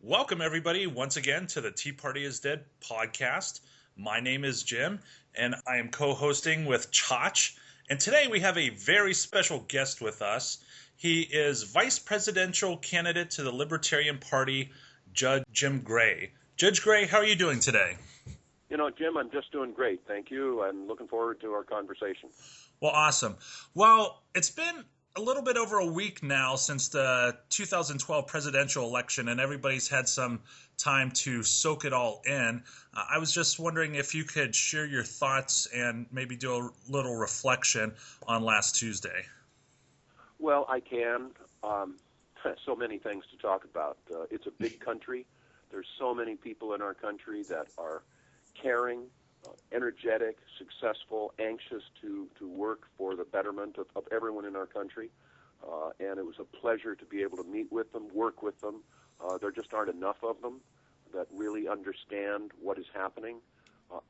Welcome, everybody, once again to the Tea Party is Dead podcast. My name is Jim, and I am co-hosting with Chach. And today we have a very special guest with us. He is vice presidential candidate to the Libertarian Party, Judge Jim Gray. Judge Gray, how are you doing today? You know, Jim, I'm just doing great. Thank you. I'm looking forward to our conversation. Well, awesome. Well, it's been a little bit over a week now since the 2012 presidential election, and everybody's had some time to soak it all in. I was just wondering if you could share your thoughts and maybe do a little reflection on last Tuesday. Well, I can. So many things to talk about. It's a big country. There's so many people in our country that are caring, energetic, successful, anxious to work for the betterment of everyone in our country. And it was a pleasure to be able to meet with them, work with them. There just aren't enough of them that really understand what is happening.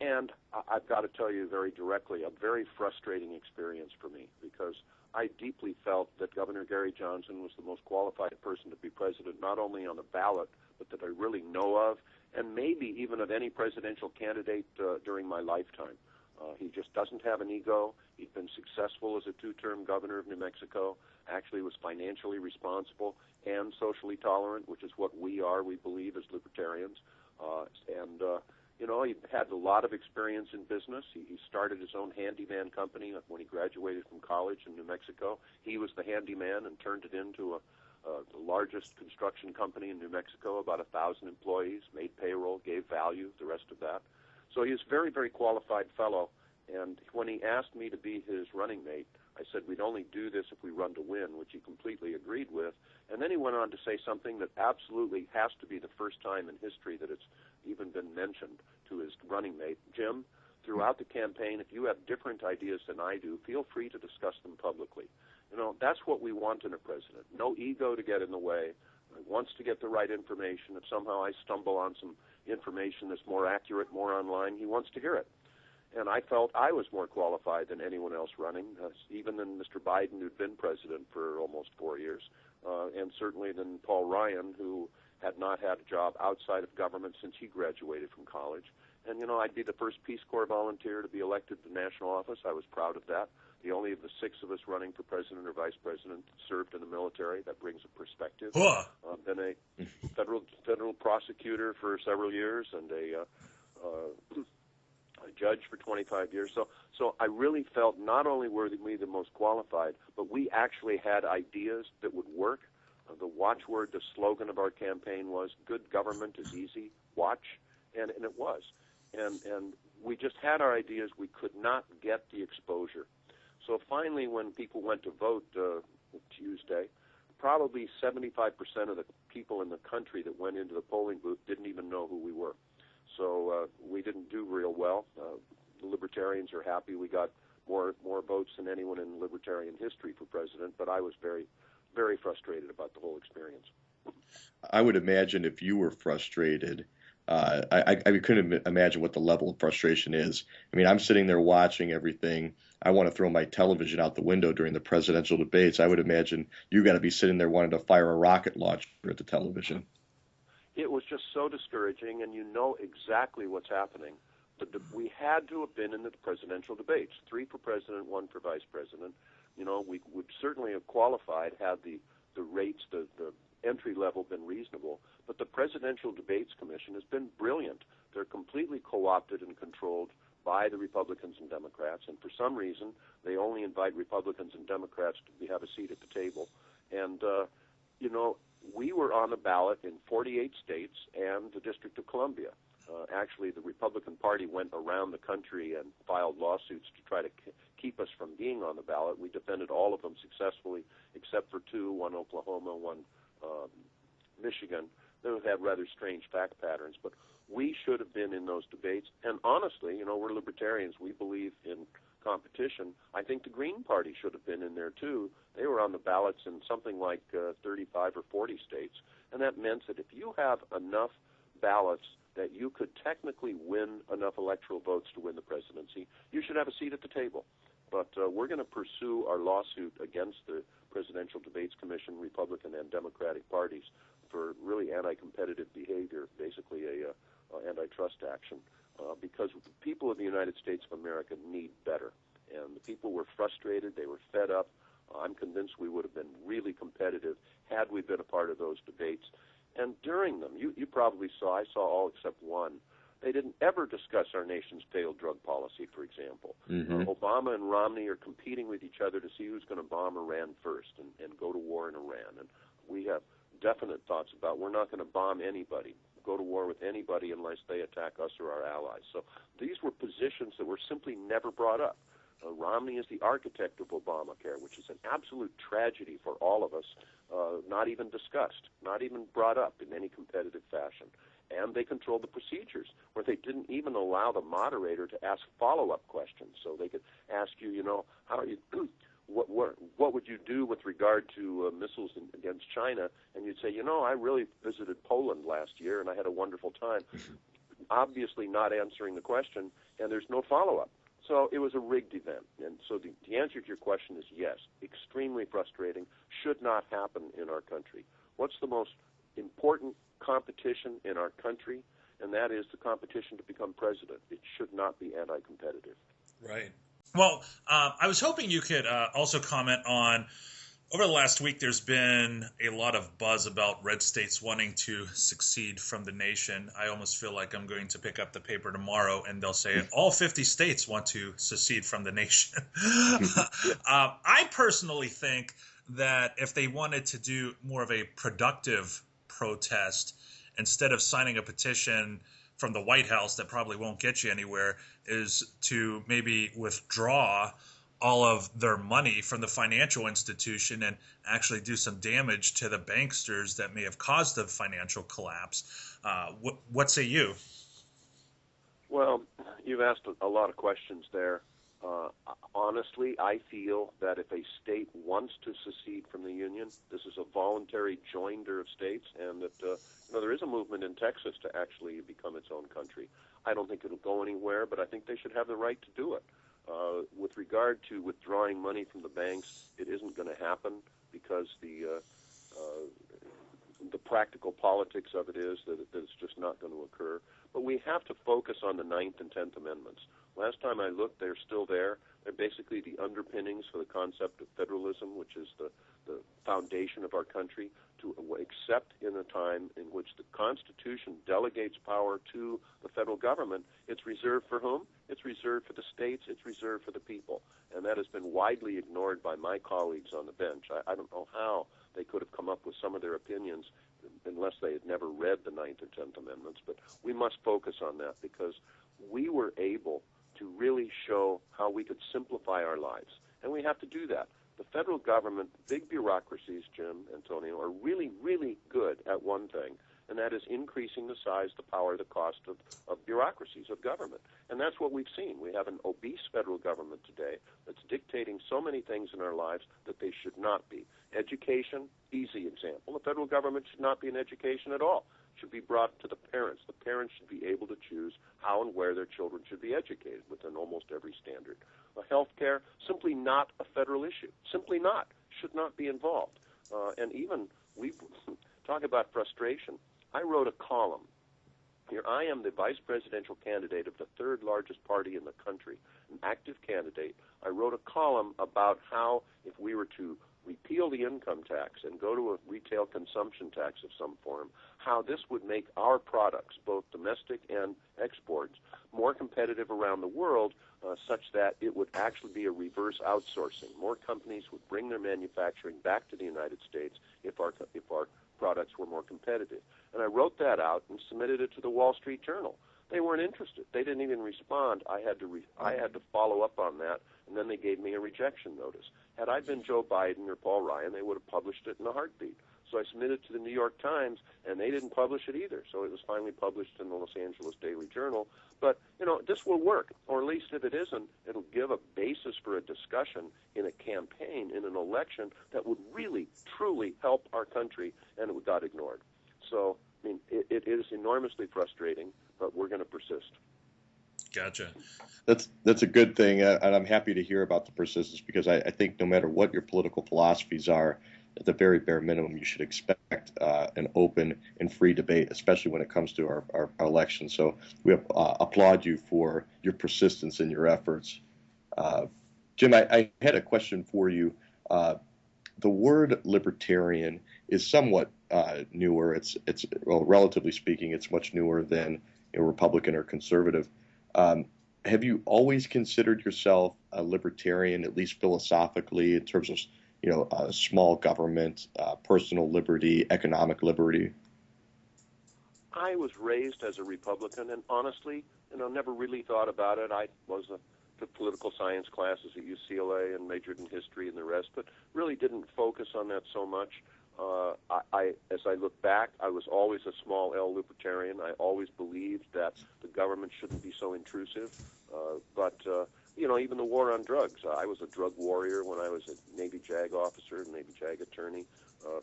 And I've got to tell you very directly, a very frustrating experience for me, because I deeply felt that Governor Gary Johnson was the most qualified person to be president, not only on the ballot, but that I really know of, and maybe even of any presidential candidate during my lifetime. He just doesn't have an ego. He'd been successful as a two-term governor of New Mexico, actually was financially responsible and socially tolerant, which is what we are, we believe, as libertarians. You know, he had a lot of experience in business. He started his own handyman company when he graduated from college in New Mexico. He was the handyman and turned it into the largest construction company in New Mexico, about 1,000 employees, made payroll, gave value, the rest of that. So he's a very, very qualified fellow. And when he asked me to be his running mate, I said we'd only do this if we run to win, which he completely agreed with. And then he went on to say something that absolutely has to be the first time in history that it's even been mentioned to his running mate. Jim, throughout the campaign, if you have different ideas than I do, feel free to discuss them publicly. You know, that's what we want in a president. No ego to get in the way. He wants to get the right information. If somehow I stumble on some information that's more accurate, more online, he wants to hear it. And I felt I was more qualified than anyone else running, even than Mr. Biden, who'd been president for almost 4 years, and certainly than Paul Ryan, who had not had a job outside of government since he graduated from college. And, you know, I'd be the first Peace Corps volunteer to be elected to national office. I was proud of that. The only of the 6 of us running for president or vice president served in the military. That brings a perspective. Been a federal prosecutor for several years and a judge for 25 years. So I really felt not only were we the most qualified, but we actually had ideas that would work. The watchword, the slogan of our campaign was, good government is easy, watch, and it was. And we just had our ideas. We could not get the exposure. So finally, when people went to vote Tuesday, probably 75% of the people in the country that went into the polling booth didn't even know who we were. So we didn't do real well. The Libertarians are happy we got more votes than anyone in Libertarian history for president, but I was very, very frustrated about the whole experience. I would imagine if you were frustrated, I couldn't imagine what the level of frustration is. I mean, I'm sitting there watching everything. I want to throw my television out the window during the presidential debates. I would imagine you got to be sitting there wanting to fire a rocket launcher at the television. It was just so discouraging, and you know exactly what's happening. But we had to have been in the presidential debates, 3 for president, 1 for vice president. You know, we would certainly have qualified had the rates, the entry level been reasonable. But the Presidential Debates Commission has been brilliant. They're completely co-opted and controlled by the Republicans and Democrats, and for some reason they only invite Republicans and Democrats to have a seat at the table. And, you know, we were on the ballot in 48 states and the District of Columbia. Actually, the Republican Party went around the country and filed lawsuits to try to keep us from being on the ballot. We defended all of them successfully, except for 2, one Oklahoma, one Michigan. Those had rather strange fact patterns, but we should have been in those debates. And honestly, you know, we're libertarians. We believe in competition. I think the Green Party should have been in there, too. They were on the ballots in something like 35 or 40 states. And that meant that if you have enough ballots that you could technically win enough electoral votes to win the presidency, you should have a seat at the table. But we're going to pursue our lawsuit against the Presidential Debates Commission, Republican and Democratic parties, for really anti-competitive behavior, basically a antitrust action, because the people of the United States of America need better. And the people were frustrated. They were fed up. I'm convinced we would have been really competitive had we been a part of those debates. And during them, you probably saw, I saw all except one, they didn't ever discuss our nation's failed drug policy, for example. Obama and Romney are competing with each other to see who's going to bomb Iran first and go to war in Iran. And we have definite thoughts about we're not going to bomb anybody, go to war with anybody unless they attack us or our allies. So these were positions that were simply never brought up. Romney is the architect of Obamacare, which is an absolute tragedy for all of us, not even discussed, not even brought up in any competitive fashion. And they controlled the procedures, where they didn't even allow the moderator to ask follow-up questions. So they could ask you, how are you, what would you do with regard to missiles against China? And you'd say, I really visited Poland last year, and I had a wonderful time. Obviously not answering the question, and there's no follow-up. So it was a rigged event. And so the answer to your question is yes, extremely frustrating, should not happen in our country. What's the most important competition in our country? And that is the competition to become president. It should not be anti-competitive. Right. Well, I was hoping you could also comment on, over the last week, there's been a lot of buzz about red states wanting to secede from the nation. I almost feel like I'm going to pick up the paper tomorrow and they'll say all 50 states want to secede from the nation. I personally think that if they wanted to do more of a productive protest, instead of signing a petition from the White House that probably won't get you anywhere, is to maybe withdraw all of their money from the financial institution and actually do some damage to the banksters that may have caused the financial collapse. What say you? Well, you've asked a lot of questions there. Honestly, I feel that if a state wants to secede from the Union, this is a voluntary joinder of states, and that there is a movement in Texas to actually become its own country. I don't think it'll go anywhere, but I think they should have the right to do it. With regard to withdrawing money from the banks, it isn't going to happen because the practical politics of it is that it's just not going to occur. But we have to focus on the 9th and 10th Amendments. Last time I looked, they're still there. They're basically the underpinnings for the concept of federalism, which is the foundation of our country, to accept in a time in which the Constitution delegates power to the federal government. It's reserved for whom? It's reserved for the states. It's reserved for the people. And that has been widely ignored by my colleagues on the bench. I don't know how they could have come up with some of their opinions unless they had never read the 9th and 10th Amendments. But we must focus on that because we were able to really show how we could simplify our lives. And we have to do that. The federal government, big bureaucracies, Jim, Antonio, are really, really good at one thing, and that is increasing the size, the power, the cost of bureaucracies, of government. And that's what we've seen. We have an obese federal government today that's dictating so many things in our lives that they should not be. Education, easy example. The federal government should not be in education at all. It should be brought to the parents. The parents should be able to choose how and where their children should be educated within almost every standard. Health care, simply not a federal issue. Simply not. Should not be involved. And even, we talk about frustration. I wrote a column. Here I am, the vice presidential candidate of the third largest party in the country, an active candidate. I wrote a column about how if we were to repeal the income tax and go to a retail consumption tax of some form, how this would make our products, both domestic and exports, more competitive around the world, such that it would actually be a reverse outsourcing. More companies would bring their manufacturing back to the United States if our products were more competitive. And I wrote that out and submitted it to the Wall Street Journal. They weren't interested. They didn't even respond. I had to follow up on that, and then they gave me a rejection notice. Had I been Joe Biden or Paul Ryan, they would have published it in a heartbeat. So I submitted it to the New York Times, and they didn't publish it either. So it was finally published in the Los Angeles Daily Journal. But, this will work, or at least if it isn't, it'll give a basis for a discussion in a campaign, in an election that would really, truly help our country, and it got ignored. So, it is enormously frustrating, but we're going to persist. Gotcha. That's a good thing, and I'm happy to hear about the persistence because I think no matter what your political philosophies are, at the very bare minimum, you should expect an open and free debate, especially when it comes to our election. So we applaud you for your persistence and your efforts. Jim, I had a question for you. The word libertarian is somewhat newer. Well, relatively speaking, it's much newer than Republican or conservative. Have you always considered yourself a libertarian, at least philosophically, in terms of small government, personal liberty, economic liberty? I was raised as a Republican, and honestly, never really thought about it. I took political science classes at UCLA and majored in history and the rest, but really didn't focus on that so much. As I look back, I was always a small L libertarian. I always believed that the government shouldn't be so intrusive. But even the war on drugs. I was a drug warrior when I was a Navy JAG officer, Navy JAG attorney,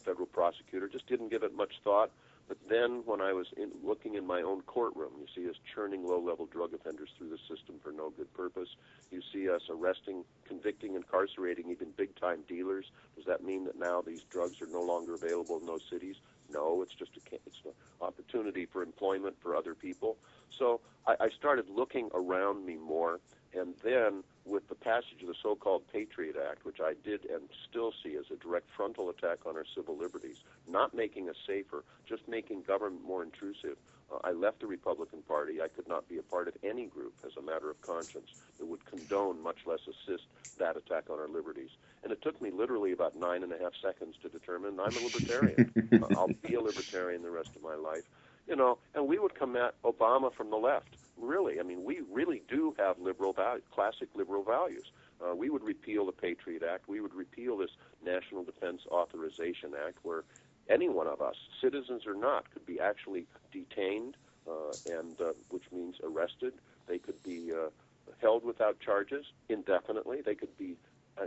federal prosecutor. Just didn't give it much thought. But then when I was looking in my own courtroom, you see us churning low-level drug offenders through the system for no good purpose. You see us arresting, convicting, incarcerating even big-time dealers. Does that mean that now these drugs are no longer available in those cities? No, it's just it's an opportunity for employment for other people. So I started looking around me more, and then with the passage of the so-called Patriot Act, which I did and still see as a direct frontal attack on our civil liberties, not making us safer, just making government more intrusive, I left the Republican Party. I could not be a part of any group as a matter of conscience that would condone, much less assist, that attack on our liberties. And it took me literally about 9.5 seconds to determine I'm a libertarian. I'll be a libertarian the rest of my life. And we would come at Obama from the left. Really, I mean, we really do have liberal values, classic liberal values. We would repeal the Patriot Act. We would repeal this National Defense Authorization Act, where any one of us, citizens or not, could be actually detained, which means arrested. They could be held without charges indefinitely. They could be,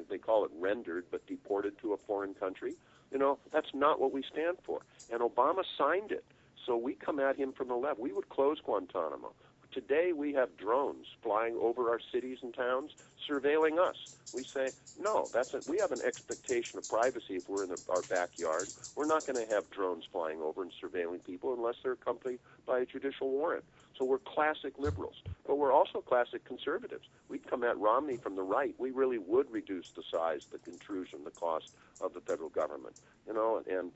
they call it rendered, but deported to a foreign country. That's not what we stand for. And Obama signed it. So we come at him from the left. We would close Guantanamo. Today we have drones flying over our cities and towns, surveilling us. We say, no, we have an expectation of privacy if we're in our backyard. We're not going to have drones flying over and surveilling people unless they're accompanied by a judicial warrant. So we're classic liberals, but we're also classic conservatives. We'd come at Romney from the right. We really would reduce the size, the intrusion, the cost of the federal government, and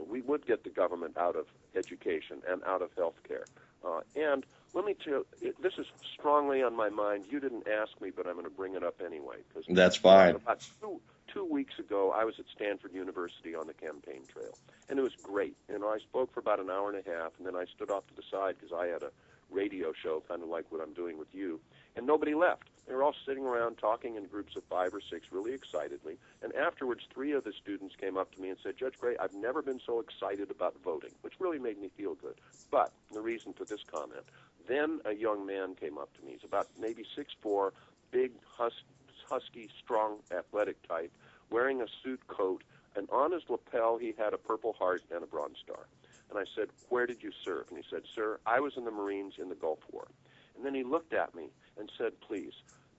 we would get the government out of education and out of health care. And let me tell you, this is strongly on my mind. You didn't ask me, but I'm going to bring it up anyway. That's fine. About two weeks ago, I was at Stanford University on the campaign trail, and it was great. I spoke for about an hour and a half, and then I stood off to the side because I had a radio show, kind of like what I'm doing with you, and nobody left. They were all sitting around talking in groups of 5 or 6 really excitedly, and afterwards 3 of the students came up to me and said, Judge Gray, I've never been so excited about voting, which really made me feel good. But the reason for this comment, then a young man came up to me. He's about maybe 6'4", big, husky, strong, athletic type, wearing a suit coat, and on his lapel he had a Purple Heart and a Bronze Star. And I said, where did you serve? And he said, sir, I was in the Marines in the Gulf War. And then he looked at me and said, please,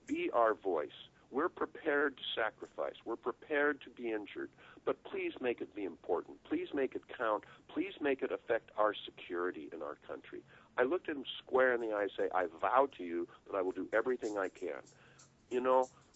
be our voice. We're prepared to sacrifice. We're prepared to be injured. But please make it be important. Please make it count. Please make it affect our security in our country. I looked at him square in the eye and say, I vow to you that I will do everything I can.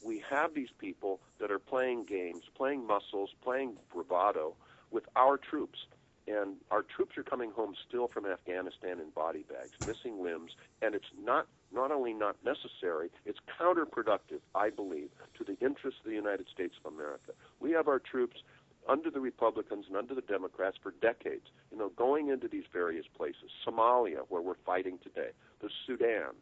We have these people that are playing games, playing muscles, playing bravado with our troops. And our troops are coming home still from Afghanistan in body bags, missing limbs, and it's not only not necessary, it's counterproductive, I believe, to the interests of the United States of America. We have our troops under the Republicans and under the Democrats for decades, going into these various places, Somalia, where we're fighting today, the Sudan,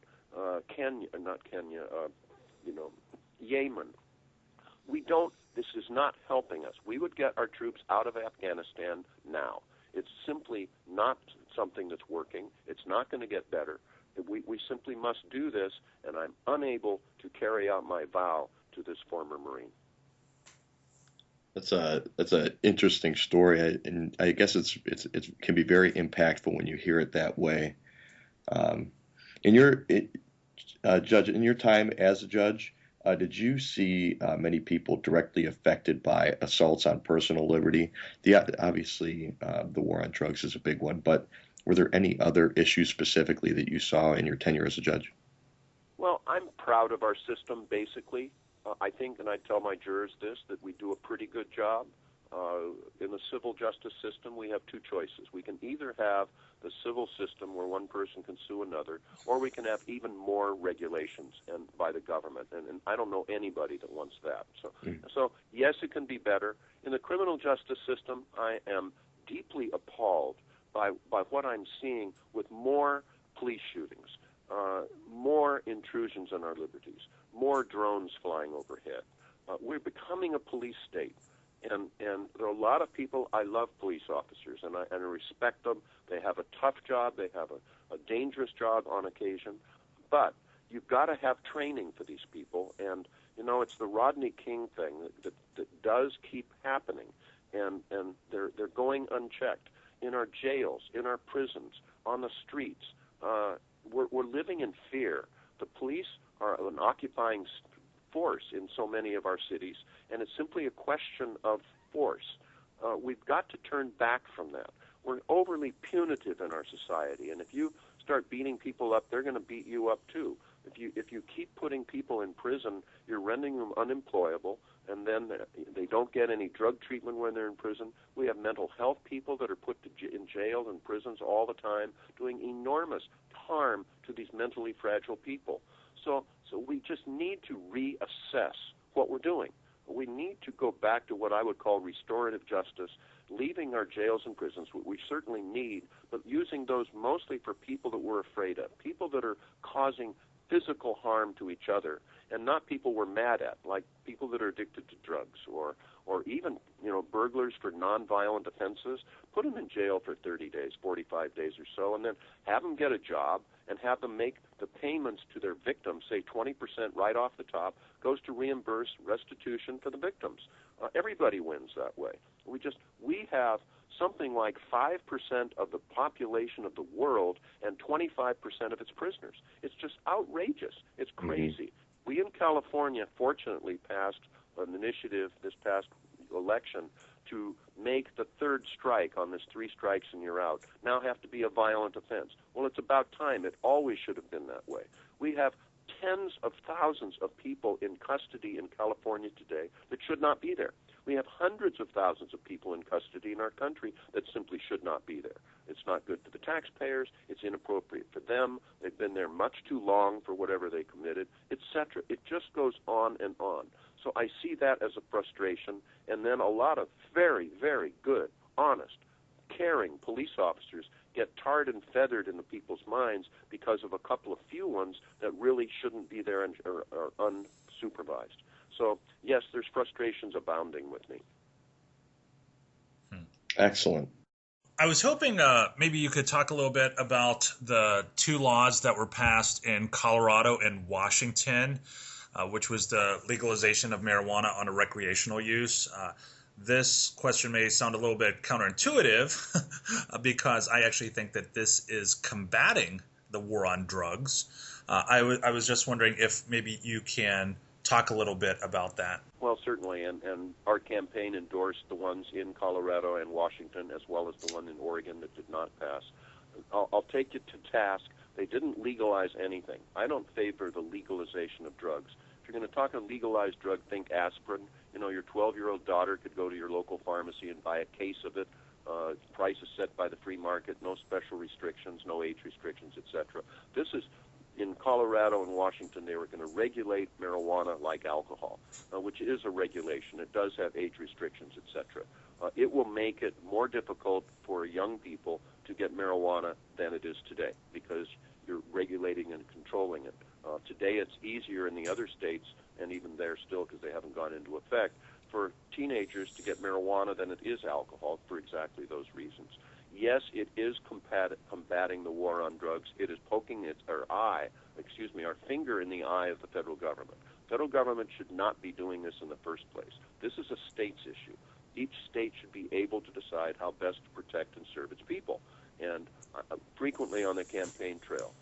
Yemen. This is not helping us. We would get our troops out of Afghanistan now. It's simply not something that's working. It's not going to get better. We simply must do this, and I'm unable to carry out my vow to this former Marine. That's an interesting story, and I guess it can be very impactful when you hear it that way. Judge, in your time as a judge, Did you see many people directly affected by assaults on personal liberty? Obviously, the war on drugs is a big one, but were there any other issues specifically that you saw in your tenure as a judge? Well, I'm proud of our system, basically. I think, and I tell my jurors this, that we do a pretty good job. In the civil justice system, we have two choices. We can either have the civil system where one person can sue another, or we can have even more regulations and by the government. And I don't know anybody that wants that. So yes, it can be better. In the criminal justice system, I am deeply appalled by what I'm seeing with more police shootings, more intrusions on our liberties, more drones flying overhead. We're becoming a police state. And there are a lot of people. I love police officers, and I respect them. They have a tough job. They have a dangerous job on occasion. But you've got to have training for these people. And, it's the Rodney King thing that does keep happening. And they're going unchecked. In our jails, in our prisons, on the streets, we're living in fear. The police are an occupying force in so many of our cities, and it's simply a question of force. We've got to turn back from that. We're overly punitive in our society, and if you start beating people up, they're going to beat you up too. If you keep putting people in prison, you're rendering them unemployable, and then they don't get any drug treatment when they're in prison. We have mental health people that are put in jail and prisons all the time, doing enormous harm to these mentally fragile people. So we just need to reassess what we're doing. We need to go back to what I would call restorative justice, leaving our jails and prisons, what we certainly need, but using those mostly for people that we're afraid of, people that are causing physical harm to each other, and not people we're mad at, like people that are addicted to drugs or even, burglars for nonviolent offenses. Put them in jail for 30 days, 45 days or so, and then have them get a job and have them make the payments to their victims, say 20% right off the top, goes to reimburse restitution for the victims. Everybody wins that way. We have something like 5% of the population of the world and 25% of its prisoners. It's just outrageous. It's crazy. We in California, fortunately, passed an initiative this past election to make the third strike on this 3 strikes and you're out now have to be a violent offense. Well, it's about time. It always should have been that way. We have tens of thousands of people in custody in California today that should not be there. We have hundreds of thousands of people in custody in our country that simply should not be there. It's not good for the taxpayers. It's inappropriate for them. They've been there much too long for whatever they committed, etc. It just goes on and on. So I see that as a frustration, and then a lot of very, very good, honest, caring police officers get tarred and feathered in the people's minds because of a couple of few ones that really shouldn't be there and are unsupervised. So, yes, there's frustrations abounding with me. Excellent. I was hoping maybe you could talk a little bit about the 2 laws that were passed in Colorado and Washington, which was the legalization of marijuana on a recreational use. This question may sound a little bit counterintuitive because I actually think that this is combating the war on drugs. I was just wondering if maybe you can talk a little bit about that. Well, certainly, and our campaign endorsed the ones in Colorado and Washington as well as the one in Oregon that did not pass. I'll take you to task. They didn't legalize anything. I don't favor the legalization of drugs. If you're going to talk a legalized drug, think aspirin. Your 12-year-old daughter could go to your local pharmacy and buy a case of it. Price is set by the free market, no special restrictions, no age restrictions, etc. This is, in Colorado and Washington, they were going to regulate marijuana like alcohol, which is a regulation. It does have age restrictions, etc. It will make it more difficult for young people to get marijuana than it is today because you're regulating and controlling it. Today it's easier in the other states, and even there still because they haven't gone into effect, for teenagers to get marijuana than it is alcohol for exactly those reasons. Yes, it is combating the war on drugs. It is poking our finger in the eye of the federal government. Federal government should not be doing this in the first place. This is a state's issue. Each state should be able to decide how best to protect and serve its people. And frequently on the campaign trail,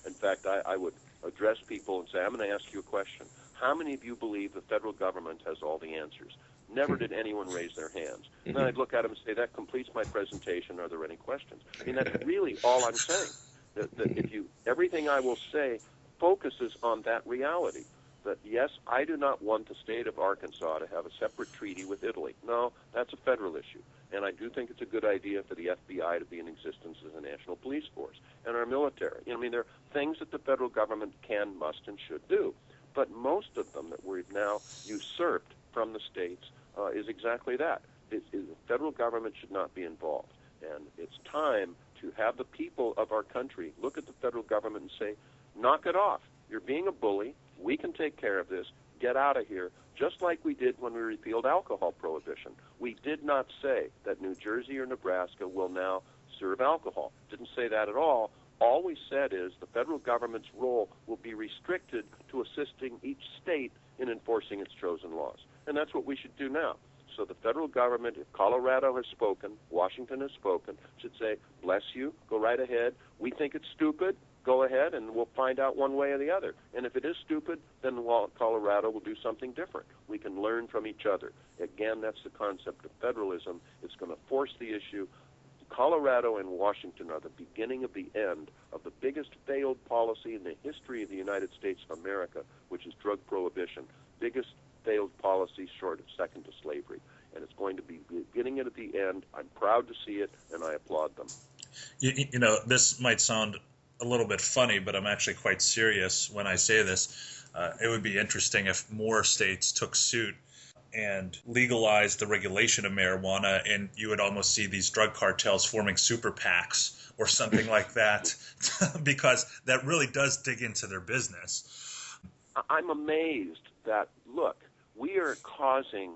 in fact, I would address people and say, I'm going to ask you a question. how many of you believe the federal government has all the answers? Never did anyone raise their hands. And then I'd look at them and say, that completes my presentation. Are there any questions? I mean, that's really all I'm saying. That if you, everything I will say focuses on that reality. That, yes, I do not want the state of Arkansas to have a separate treaty with Italy. No, that's a federal issue. And I do think it's a good idea for the FBI to be in existence as a national police force and our military. I mean, there are things that the federal government can, must, and should do. But most of them that we've now usurped from the states is exactly that. The federal government should not be involved. And it's time to have the people of our country look at the federal government and say, knock it off. You're being a bully. We can take care of this. Get out of here, just like we did when we repealed alcohol prohibition. We did not say that New Jersey or Nebraska will now serve alcohol. Didn't say that at all. All we said is the federal government's role will be restricted to assisting each state in enforcing its chosen laws. And that's what we should do now. So the federal government, if Colorado has spoken, Washington has spoken, should say, bless you, go right ahead. We think it's stupid. Go ahead, and we'll find out one way or the other. And if it is stupid, then Colorado will do something different. We can learn from each other. Again, that's the concept of federalism. It's going to force the issue. Colorado and Washington are the beginning of the end of the biggest failed policy in the history of the United States of America, which is drug prohibition. Biggest failed policy short of second to slavery. And it's going to be beginning it at the end. I'm proud to see it, and I applaud them. You know, this might sound a little bit funny, but I'm actually quite serious when I say this. It would be interesting if more states took suit and legalized the regulation of marijuana, and you would almost see these drug cartels forming super PACs or something like that, because that really does dig into their business. I'm amazed that, look, we are causing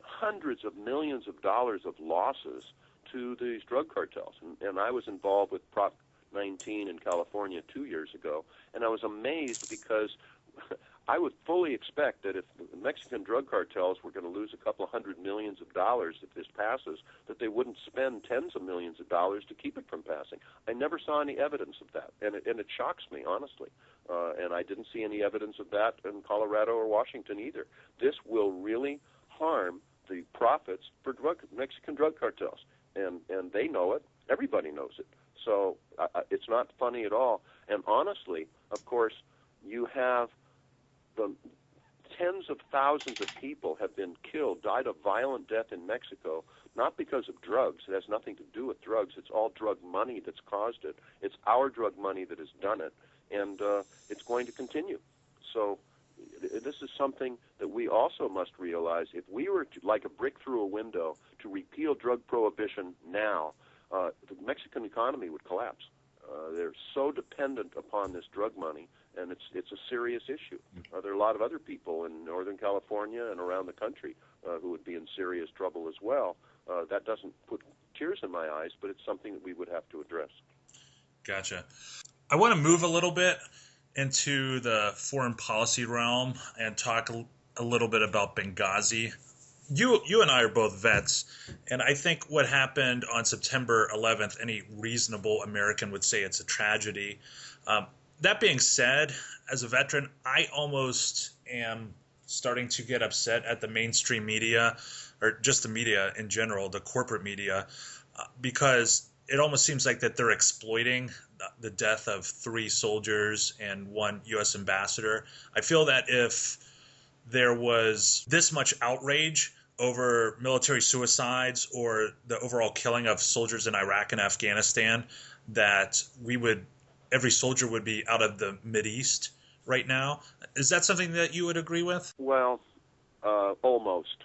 hundreds of millions of dollars of losses to these drug cartels. And I was involved with Prop 19 in California 2 years ago, and I was amazed because I would fully expect that if the Mexican drug cartels were going to lose a couple of $100 million if this passes, that they wouldn't spend tens of millions of dollars to keep it from passing. I never saw any evidence of that, and it shocks me, honestly. And I didn't see any evidence of that in Colorado or Washington either. This will really harm the profits for Mexican drug cartels, and they know it. Everybody knows it. So it's not funny at all. And honestly, of course, you have the tens of thousands of people have been killed, died a violent death in Mexico, not because of drugs. It has nothing to do with drugs. It's all drug money that's caused it. It's our drug money that has done it, and it's going to continue. So this is something that we also must realize. If we were to, like a brick through a window, to repeal drug prohibition now, the Mexican economy would collapse. They're so dependent upon this drug money, and it's a serious issue. There are a lot of other people in Northern California and around the country who would be in serious trouble as well. That doesn't put tears in my eyes, but it's something that we would have to address. Gotcha. I want to move a little bit into the foreign policy realm and talk a little bit about Benghazi. You and I are both vets, and I think what happened on September 11th, any reasonable American would say it's a tragedy. That being said, as a veteran, I almost am starting to get upset at the mainstream media, or just the media in general, the corporate media, because it almost seems like that they're exploiting the death of 3 soldiers and 1 U.S. ambassador. I feel that if there was this much outrage over military suicides or the overall killing of soldiers in Iraq and Afghanistan, that every soldier would be out of the Mideast right now. Is that something that you would agree with? Well, almost.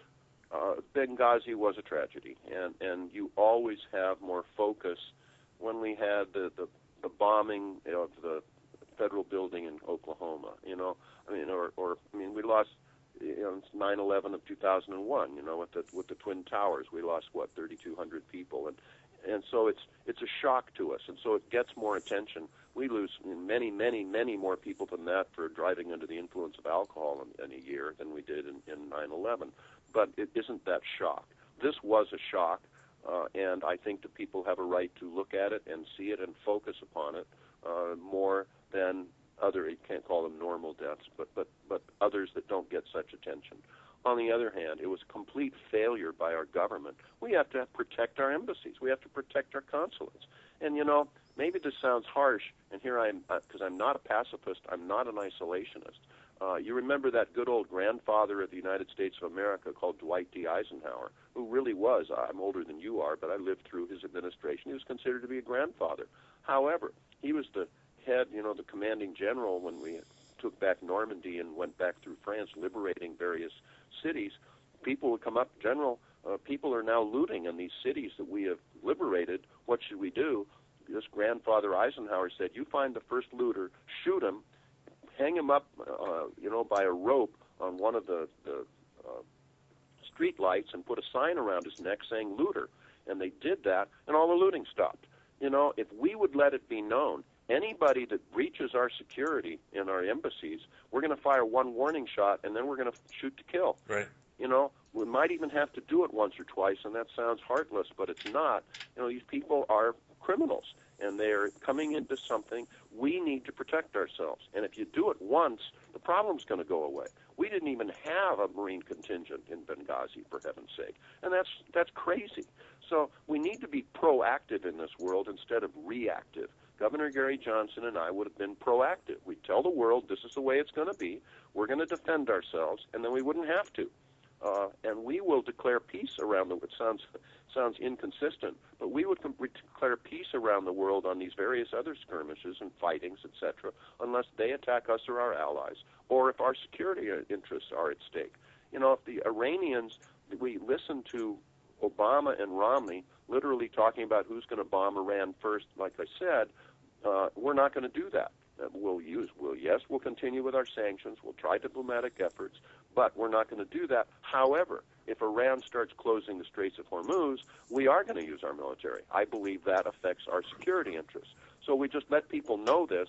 Benghazi was a tragedy, and you always have more focus. When we had the bombing of the federal building in Oklahoma, we lost. It's 9/11 of 2001. With the Twin Towers, we lost 3,200 people, and so it's a shock to us, and so it gets more attention. We lose many, many, many more people than that for driving under the influence of alcohol in a year than we did in 9/11. But it isn't that shock. This was a shock, and I think that people have a right to look at it and see it and focus upon it more than you can't call them normal deaths, but others that don't get such attention. On the other hand, it was a complete failure by our government. We have to protect our embassies. We have to protect our consulates. And, maybe this sounds harsh, and here I am, because I'm not a pacifist, I'm not an isolationist. You remember that good old grandfather of the United States of America called Dwight D. Eisenhower, who really was, I'm older than you are, but I lived through his administration. He was considered to be a grandfather. However, he was the head, the commanding general when we took back Normandy and went back through France, liberating various cities. People would come up, General, people are now looting in these cities that we have liberated. What should we do? This grandfather Eisenhower said, you find the first looter, shoot him, hang him up, by a rope on one of the street lights and put a sign around his neck saying looter. And they did that, and all the looting stopped. If we would let it be known, anybody that breaches our security in our embassies, we're going to fire one warning shot, and then we're going to shoot to kill. Right. We might even have to do it once or twice, and that sounds heartless, but it's not. These people are criminals, and they're coming into something. We need to protect ourselves. And if you do it once, the problem's going to go away. We didn't even have a Marine contingent in Benghazi, for heaven's sake. And that's crazy. So we need to be proactive in this world instead of reactive. Governor Gary Johnson and I would have been proactive. We'd tell the world this is the way it's going to be. We're going to defend ourselves, and then we wouldn't have to. And we will declare peace around the world. It sounds inconsistent, but we would declare peace around the world on these various other skirmishes and fightings, etc., unless they attack us or our allies, or if our security interests are at stake. If the Iranians, we listen to Obama and Romney literally talking about who's going to bomb Iran first, like I said, we're not going to do that. We'll continue with our sanctions. We'll try diplomatic efforts, but we're not going to do that. However, if Iran starts closing the Straits of Hormuz, we are going to use our military. I believe that affects our security interests. So we just let people know this.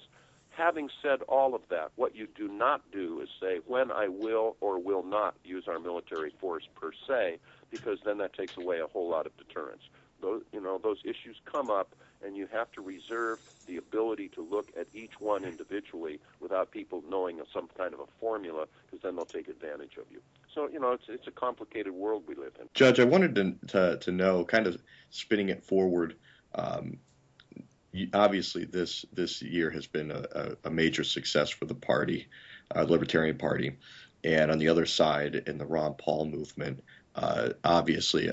Having said all of that, what you do not do is say when I will or will not use our military force per se, because then that takes away a whole lot of deterrence. Those issues come up, and you have to reserve the ability to look at each one individually without people knowing some kind of a formula, because then they'll take advantage of you. So, it's a complicated world we live in. Judge, I wanted to know, kind of spinning it forward, obviously this year has been a major success for the party, the Libertarian Party, and on the other side, in the Ron Paul movement, obviously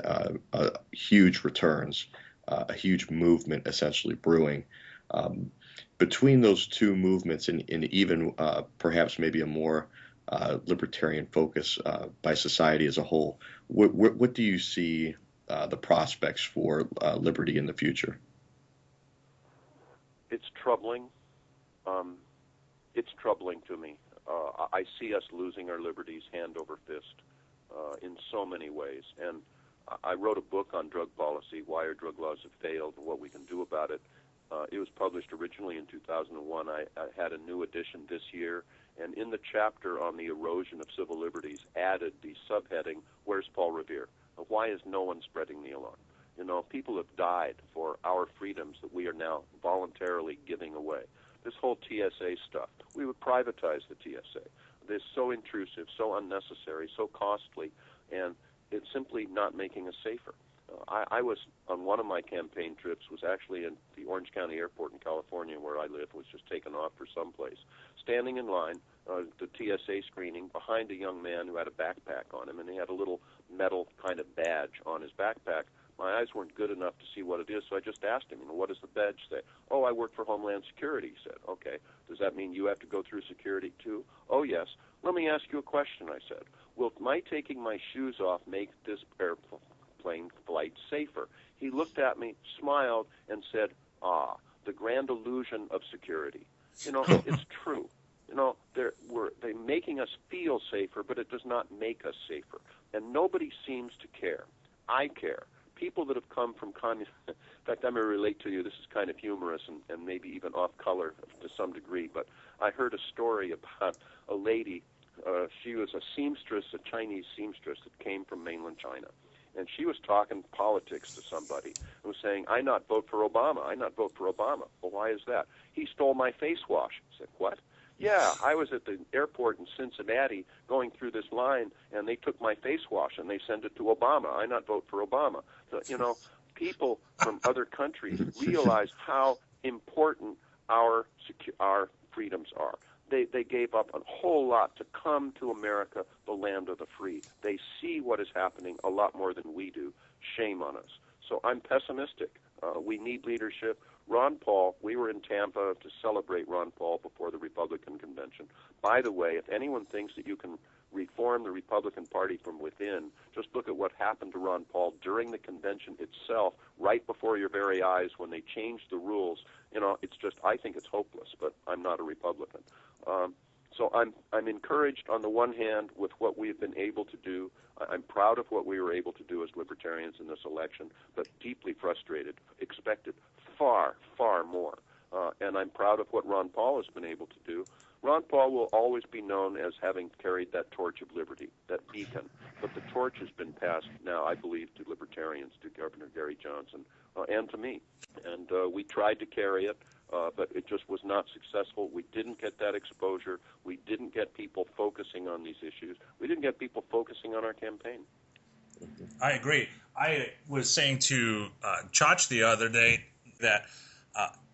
huge returns, a huge movement essentially brewing. Between those two movements and even perhaps maybe a more libertarian focus by society as a whole, what do you see the prospects for liberty in the future? It's troubling. It's troubling to me. I see us losing our liberties hand over fist in so many ways. And I wrote a book on drug policy, why our drug laws have failed and what we can do about it. It was published originally in 2001. I had a new edition this year, and in the chapter on the erosion of civil liberties added the subheading, Where's Paul Revere? Why is no one spreading the alarm? People have died for our freedoms that we are now voluntarily giving away. This whole TSA stuff, we would privatize the TSA. It's so intrusive, so unnecessary, so costly, and it's simply not making us safer. I was, on one of my campaign trips, was actually in the Orange County Airport in California, where I live, was just taken off for someplace. Standing in line, the TSA screening, behind a young man who had a backpack on him, and he had a little metal kind of badge on his backpack. My eyes weren't good enough to see what it is, so I just asked him, what does the badge say? Oh, I work for Homeland Security, he said. Okay, does that mean you have to go through security too? Oh, yes. Let me ask you a question, I said. Will my taking my shoes off make this airplane flight safer? He looked at me, smiled, and said, the grand illusion of security. It's true. They're making us feel safer, but it does not make us safer. And nobody seems to care. I care. People that have come from communism, in fact, I'm going to relate to you, this is kind of humorous and maybe even off color to some degree, but I heard a story about a lady, she was a seamstress, a Chinese seamstress that came from mainland China, and she was talking politics to somebody and was saying, I not vote for Obama, I not vote for Obama. Well, why is that? He stole my face wash. I said, what? Yeah, I was at the airport in Cincinnati going through this line, and they took my face wash and they sent it to Obama. I not vote for Obama. So, people from other countries realize how important our freedoms are. They gave up a whole lot to come to America, the land of the free. They see what is happening a lot more than we do. Shame on us. So I'm pessimistic. We need leadership. Ron Paul, we were in Tampa to celebrate Ron Paul before the Republican convention. By the way, if anyone thinks that you can reform the Republican Party from within, just look at what happened to Ron Paul during the convention itself, right before your very eyes when they changed the rules. It's just, I think it's hopeless, but I'm not a Republican. So I'm encouraged on the one hand with what we've been able to do. I'm proud of what we were able to do as libertarians in this election, but deeply frustrated, expected far, far more. And I'm proud of what Ron Paul has been able to do. Ron Paul will always be known as having carried that torch of liberty, that beacon. But the torch has been passed now, I believe, to libertarians, to Governor Gary Johnson, and to me. And we tried to carry it, but it just was not successful. We didn't get that exposure. We didn't get people focusing on these issues. We didn't get people focusing on our campaign. I agree. I was saying to Chach the other day that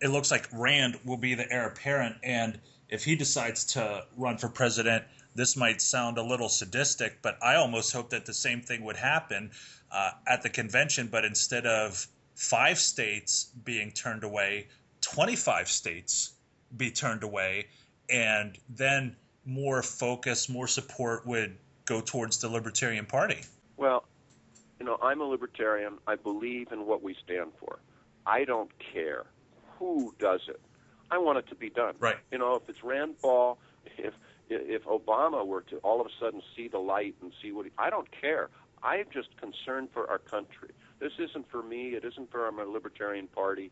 it looks like Rand will be the heir apparent, and if he decides to run for president, this might sound a little sadistic, but I almost hope that the same thing would happen at the convention, but instead of 5 states being turned away, 25 states be turned away, and then more focus, more support would go towards the Libertarian Party. Well, I'm a libertarian. I believe in what we stand for. I don't care who does it. I want it to be done. Right. If it's Rand Paul, if Obama were to all of a sudden see the light and see I don't care. I'm just concerned for our country. This isn't for me. It isn't for our Libertarian Party.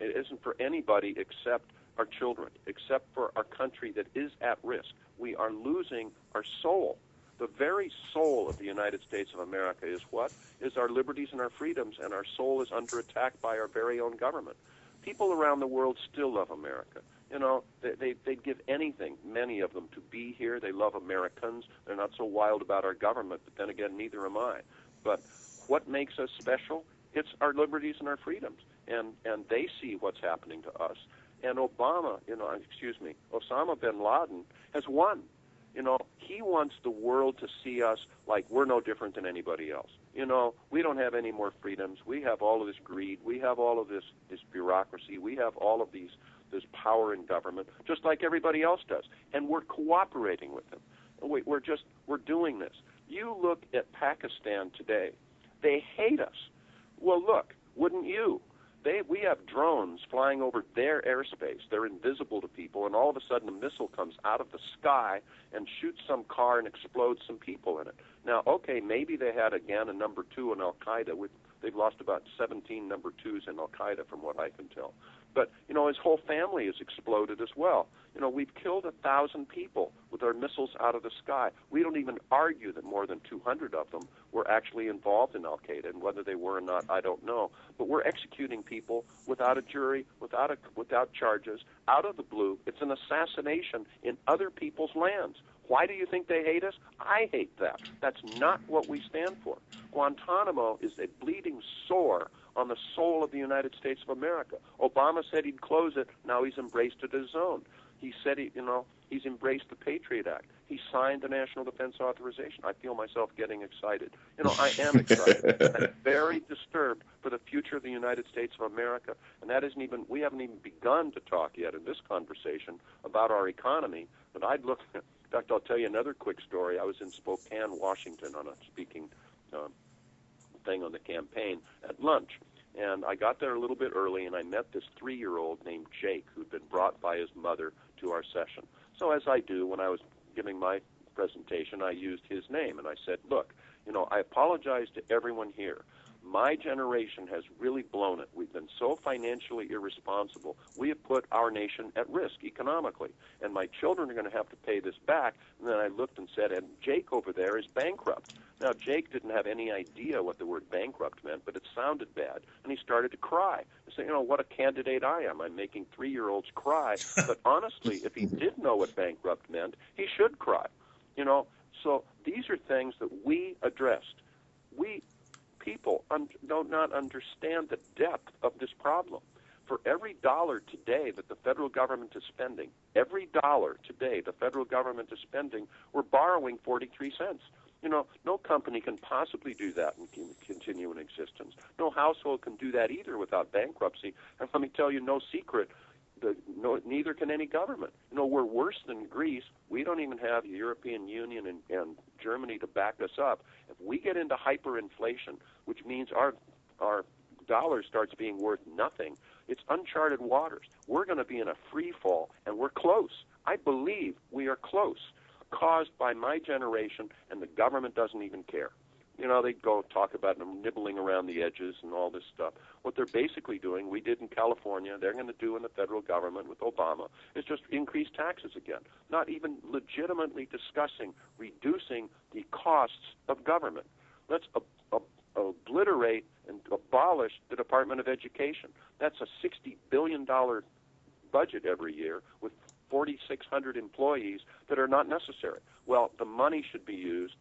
It isn't for anybody except our children, except for our country that is at risk. We are losing our soul. The very soul of the United States of America is what? Is our liberties and our freedoms, and our soul is under attack by our very own government. People around the world still love America. They'd give anything, many of them, to be here. They love Americans. They're not so wild about our government, but then again, neither am I. But what makes us special? It's our liberties and our freedoms. And they see what's happening to us. And Osama bin Laden has won. He wants the world to see us like we're no different than anybody else. We don't have any more freedoms. We have all of this greed. We have all of this bureaucracy. We have all of this power in government, just like everybody else does. And we're cooperating with them. We're doing this. You look at Pakistan today. They hate us. Well, look, wouldn't you? We have drones flying over their airspace. They're invisible to people, and all of a sudden a missile comes out of the sky and shoots some car and explodes some people in it. Now, okay, maybe they had, again, a number 2 in Al-Qaeda. They've lost about 17 number 2s in Al-Qaeda from what I can tell. But, his whole family has exploded as well. We've killed 1,000 people with our missiles out of the sky. We don't even argue that more than 200 of them were actually involved in Al-Qaeda, and whether they were or not, I don't know. But we're executing people without a jury, without charges, out of the blue. It's an assassination in other people's lands. Why do you think they hate us? I hate that. That's not what we stand for. Guantanamo is a bleeding sore on the soul of the United States of America. Obama said he'd close it. Now he's embraced it as his own. He said he's embraced the Patriot Act. He signed the National Defense Authorization. I feel myself getting excited. I am excited. I'm very disturbed for the future of the United States of America. And we haven't even begun to talk yet in this conversation about our economy. But in fact, I'll tell you another quick story. I was in Spokane, Washington on a speaking thing on the campaign at lunch. And I got there a little bit early, and I met this 3-year-old named Jake who'd been brought by his mother to our session. So as I do, when I was giving my presentation, I used his name, and I said, look, I apologize to everyone here. My generation has really blown it. We've been so financially irresponsible. We have put our nation at risk economically, and my children are going to have to pay this back. And then I looked and said, and Jake over there is bankrupt. Now, Jake didn't have any idea what the word bankrupt meant, but it sounded bad, and he started to cry. He said, what a candidate I am. I'm making 3-year-olds cry. But honestly, if he did know what bankrupt meant, he should cry. So these are things that we addressed. We people do not understand the depth of this problem. For every dollar today that the federal government is spending, we're borrowing 43 cents. No company can possibly do that and continue in existence. No household can do that either without bankruptcy. And let me tell you, no secret, neither can any government. We're worse than Greece. We don't even have the European Union and Germany to back us up. If we get into hyperinflation, which means our dollar starts being worth nothing, it's uncharted waters. We're going to be in a free fall, and we're close. I believe we are close, caused by my generation, and the government doesn't even care. They go talk about them nibbling around the edges and all this stuff. What they're basically doing, we did in California, they're going to do in the federal government with Obama, is just increase taxes again, not even legitimately discussing reducing the costs of government. Let's obliterate and abolish the Department of Education. That's a $60 billion budget every year with 4,600 employees that are not necessary. Well, the money should be used,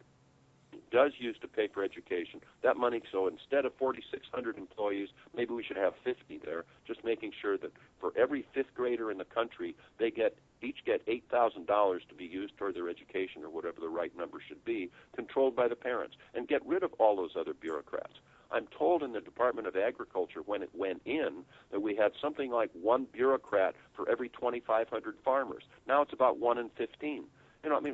does use to pay for education. That money, so instead of 4,600 employees, maybe we should have 50 there, just making sure that for every fifth grader in the country, they each get $8,000 to be used toward their education, or whatever the right number should be, controlled by the parents, and get rid of all those other bureaucrats. I'm told in the Department of Agriculture when it went in that we had something like 1 bureaucrat for every 2,500 farmers. Now it's about 1 in 15.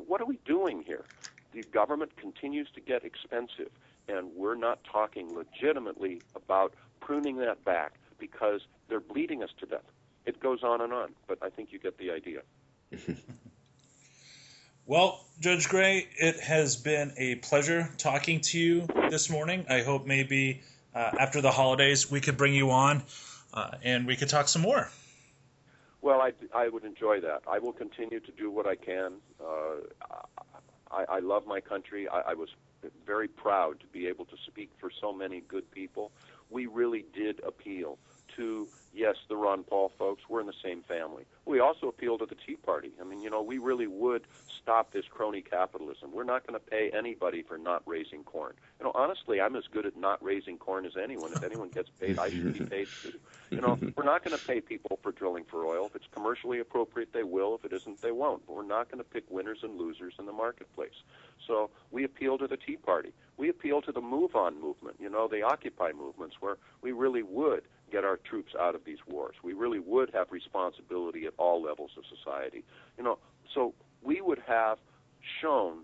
What are we doing here? The government continues to get expensive, and we're not talking legitimately about pruning that back because they're bleeding us to death. It goes on, but I think you get the idea. Well, Judge Gray, it has been a pleasure talking to you this morning. I hope maybe after the holidays we could bring you on and we could talk some more. Well, I would enjoy that. I will continue to do what I can. I love my country. I was very proud to be able to speak for so many good people. We really did appeal to, yes, the Ron Paul folks. We're in the same family. We also appeal to the Tea Party. We really would stop this crony capitalism. We're not going to pay anybody for not raising corn. Honestly, I'm as good at not raising corn as anyone. If anyone gets paid, I should be paid too. We're not going to pay people for drilling for oil. If it's commercially appropriate, they will. If it isn't, they won't. But we're not going to pick winners and losers in the marketplace. So we appeal to the Tea Party. We appeal to the Move On movement, the Occupy movements, where we really would get our troops out of these wars. We really would have responsibility at all levels of society. So we would have shown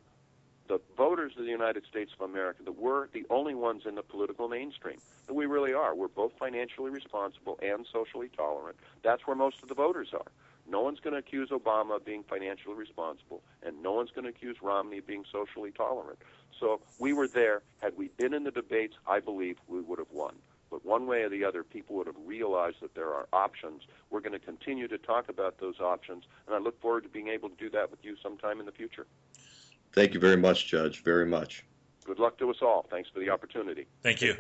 the voters of the United States of America that we're the only ones in the political mainstream. And we really are. We're both financially responsible and socially tolerant. That's where most of the voters are. No one's going to accuse Obama of being financially responsible, and no one's going to accuse Romney of being socially tolerant. So we were there. Had we been in the debates, I believe we would have won. But one way or the other, people would have realized that there are options. We're going to continue to talk about those options, and I look forward to being able to do that with you sometime in the future. Thank you very much, Judge, very much. Good luck to us all. Thanks for the opportunity. Thank you.